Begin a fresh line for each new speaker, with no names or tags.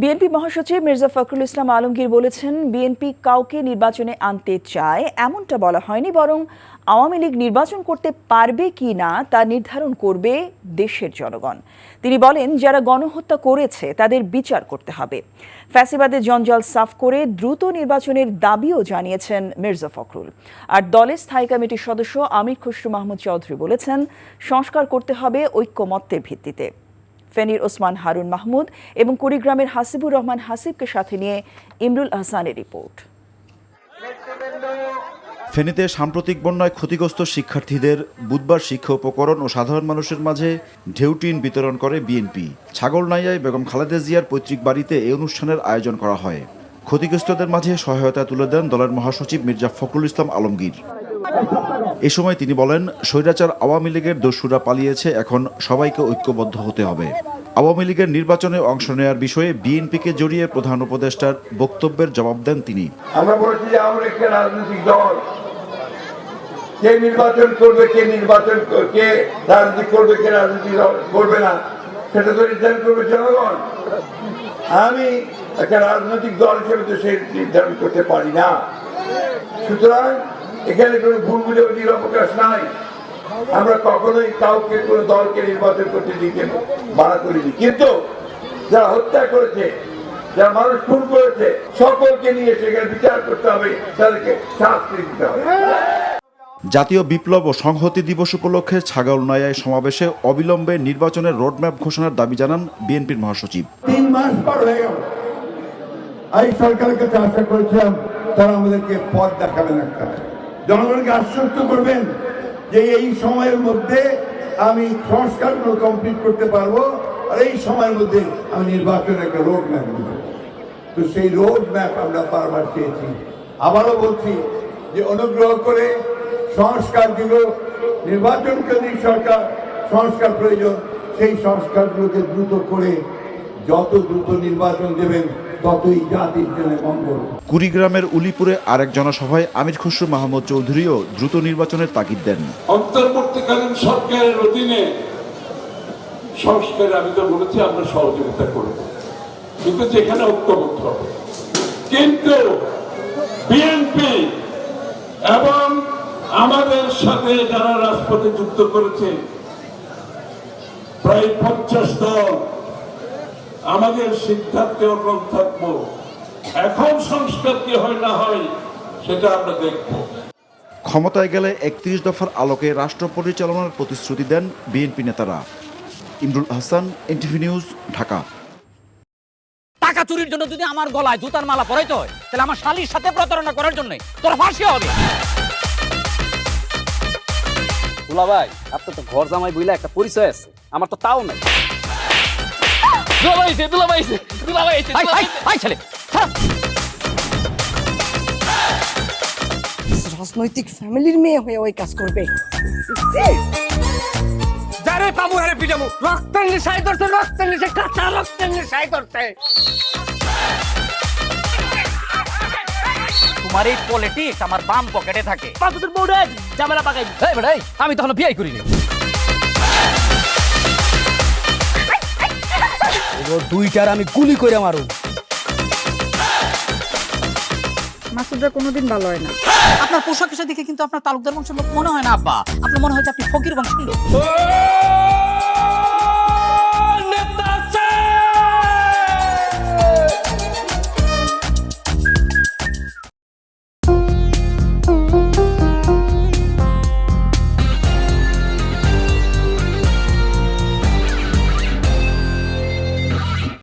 BNP মহাসচিব মির্জা ফখরুল ইসলাম আলমগীর বলেছেন, BNP কাউকে নির্বাচনে আনতে চায় এমনটা বলা হয়নি, বরং আওয়ামী লীগ নির্বাচন করতে পারবে কি না তা নির্ধারণ করবে দেশের জনগণ। তিনি বলেন, যারা গণহত্যা করেছে তাদের বিচার করতে হবে। ফ্যাসিবাদের জঞ্জাল সাফ করে দ্রুত নির্বাচনের দাবিও জানিয়েছেন মির্জা ফখরুল। আর দলের স্থায়ী কমিটির সদস্য আমির খসরু মাহমুদ চৌধুরী বলেছেন, সংস্কার করতে হবে ঐক্যমত্যের ভিত্তিতে। ফেনীর ওসমান হারুন মাহমুদ এবং কুড়িগ্রামের হাসিবুর রহমান হাসিবকে সাথে নিয়ে ইমরুল আহসানের রিপোর্ট।
ফেনীতে সাম্প্রতিক বন্যায় ক্ষতিগ্রস্ত শিক্ষার্থীদের বুধবার শিক্ষা উপকরণ ও সাধারণ মানুষের মাঝে ঢেউটিন বিতরণ করে বিএনপি। ছাগলনাইয়ায় বেগম খালেদা জিয়ার পৈতৃক বাড়িতে এই অনুষ্ঠানের আয়োজন করা হয়। ক্ষতিগ্রস্তদের মাঝে সহায়তা তুলে দেন দলের মহাসচিব মির্জা ফখরুল ইসলাম আলমগীর। এ সময় তিনি বলেন, স্বৈরাচার আওয়ামী লীগের দস্যুরা পালিয়েছে, এখন সবাইকে ঐক্যবদ্ধ হতে হবে। আওয়ামী লীগের নির্বাচনে অংশ নেওয়ার বিষয়ে বিএনপিকে জড়িয়ে প্রধান উপদেষ্টার বক্তব্যের জবাব দেন তিনি।
আমরা বলছি যে আমরা একটা রাজনৈতিক দল, কে নির্বাচন করবে, কে রাজনীতি করবে, কে রাজনীতি করবে না, সেটা তো নির্ধারণ করবে জনগণ। আমি একটা রাজনৈতিক দল হিসেবে তো সে নির্ধারণ করতে পারি না। সুতরাং এখানে কোনো ভুল বুঝাবুঝির অবকাশ নাই। আমরা কখনোই কাউকে কোনো দলকে নির্বাচন করতে দিতে মানা করিনি, কিন্তু যারা হত্যা করেছে, যারা মানুষ খুন করেছে, সকলকে নিয়ে সেখানে বিচার করতে হবে, তাদেরকে শাস্তি দিতে হবে।
জাতীয় বিপ্লব ও সংহতি দিবস উপলক্ষে ছাগলনাইয়ায় সমাবেশে অবিলম্বে নির্বাচনের রোডম্যাপ ঘোষণার দাবি জানান বিএনপির মহাসচিব।
3 মাস পর হয়ে গেল, এই সরকারের কাছে আশা করেছিলাম তারা আমাদেরকে পথ দেখাবেন, একটা জনগণকে আশ্বস্ত করবেন যে এই সময়ের মধ্যে আমি সংস্কারগুলো কমপ্লিট করতে পারবো, আর এই সময়ের মধ্যে আমি নির্বাচনের একটা রোড ম্যাপ দেব। তো সেই রোড ম্যাপ আমরা বারবার চেয়েছি। আবারও বলছি যে অনুগ্রহ করে সংস্কারগুলো, নির্বাচন কেন্দ্রিক সরকার সংস্কার প্রয়োজন, সেই সংস্কারগুলোকে দ্রুত করে যত দ্রুত নির্বাচন দেবেন ততই জাতির জন্য মঙ্গল।
কুড়িগ্রামের উলিপুরে আরেক জনসভায় আমির খসরু মাহমুদ চৌধুরীও দ্রুত নির্বাচনের তাগিদ দেন।
অন্তর্বর্তীকালীন সরকারের অধীনে সংস্কারে আমি তো বলেছি আমরা সহযোগিতা করব, কিন্তু যেখানে ঐক্যবদ্ধ হবে। কিন্তু বিএনপি এবং আমাদের সাথে যারা রাজপথে যুদ্ধ করেছে প্রায় 50 দল, আমাদের সিদ্ধান্তে অটল থাকবো। এখন সংস্কার কি হয় না হয় সেটা আমরা দেখব।
ক্ষমতায় গেলে 31 দফার আলোকে রাষ্ট্র পরিচালনার প্রতিশ্রুতি দেন বিএনপি নেতারা। Imrul Ahsan, NTV news, Dhaka.
টাকা চুরির জন্য যদি আমার গলায় জুতার মালা পরাইতে হয়, তাহলে আমার শালীর সাথে প্রতারণা করার জন্য তোর ফাঁসি হবে।
দুলা ভাই, আপনার তো ঘর জামাই বইলা একটা পরিচয় আছে, আমার তো তাও নাই।
রাজনৈতিক ফ্যামিলির মেয়ে হয়ে ওই কাজ করবে।
যারে পাবো আরে পিটাবো, রক্তের নেশায় ধরছে, রক্তের নেশায়, কাঁচা রক্তের নেশায় ধরছে। তোমার এই পলিটিক্স আমার বাম পকেটে থাকে। তোদের বউরে ঝামেলা পাকাই। এই বেটাই, আমি তখন বিয়ে করিনি।
দুইটার আমি গুলি করে মারু।
মাসুদরা কোনোদিন ভালো হয় না।
আপনার পোশাক আশাক দেখে কিন্তু আপনার তালুকদার বংশের লোক মনে হয় না আব্বা, আপনার মনে হয় যে আপনি ফকির বংশের লোক।